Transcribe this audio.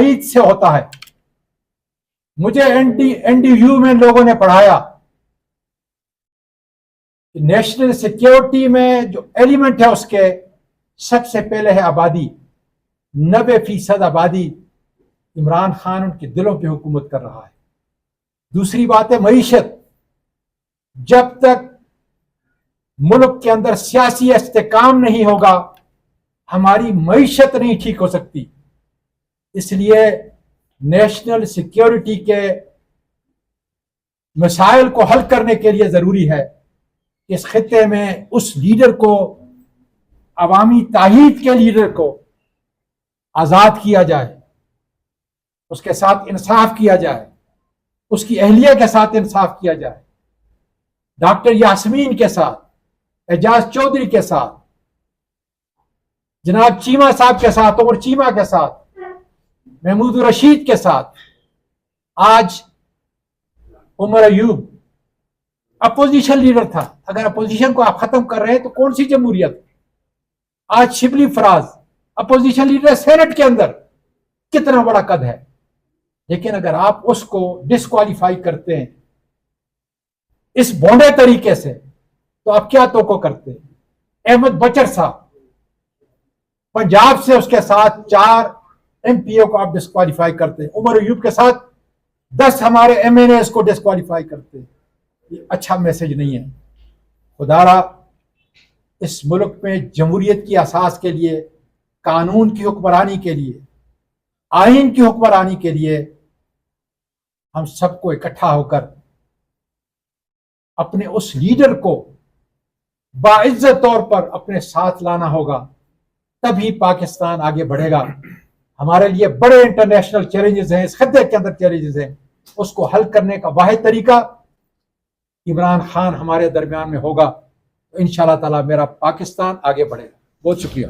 ईद से होता है। मुझे एनडीयू में लोगों ने पढ़ाया कि नेशनल सिक्योरिटी में जो एलिमेंट है उसके सबसे पहले है आबादी। 90% आबादी इमरान खान उनके दिलों पे हुकूमत कर रहा है। दूसरी बात है मईशत। जब तक मुल्क के अंदर सियासी इस्तेकाम नहीं होगा, हमारी मईशत नहीं ठीक हो सकती। इसलिए नेशनल सिक्योरिटी के मसाइल को हल करने के लिए जरूरी है कि इस खित्ते में उस लीडर को, अवामी ताहीद के लीडर को आजाद किया जाए, उसके साथ इंसाफ किया जाए, उसकी अहलिया के साथ इंसाफ किया जाए। डॉक्टर यास्मीन के साथ, एजाज चौधरी के साथ, जनाब चीमा साहब के साथ, उमर चीमा के साथ, महमूद रशीद के साथ, आज उमर अयूब अपोजिशन लीडर था। अगर अपोजिशन को आप खत्म कर रहे हैं तो कौन सी जमहूरियत। आज Shibli Faraz opposition leader senate के अंदर, कितना बड़ा कद है। लेकिन अगर आप उसको डिस्क्वालीफाई करते हैं इस भोंडे तरीके से, तो आप क्या तोको करते हैं। अहमद बचर साहब पंजाब से, उसके साथ 4 एमपीओ को आप डिस्क्वालीफाई करते हैं। उमर अयूब के साथ 10 हमारे एमएनएस को डिस्क्वालीफाई करते हैं। ये अच्छा मैसेज नहीं है। खुदारा इस मुल्क में जमहूरियत की असास के लिए, कानून की हुक्मरानी के लिए, आइन की हुक्मरानी के लिए हम सबको इकट्ठा होकर अपने उस लीडर को बाइज्जत तौर पर अपने साथ लाना होगा, तभी पाकिस्तान आगे बढ़ेगा। हमारे लिए बड़े इंटरनेशनल चैलेंजेस हैं, इस खत्ते के अंदर चैलेंजेस हैं। उसको हल करने का वाहिद तरीका इमरान खान हमारे दरमियान में होगा, तो इंशाअल्लाह ताला मेरा पाकिस्तान आगे बढ़ेगा। बहुत शुक्रिया।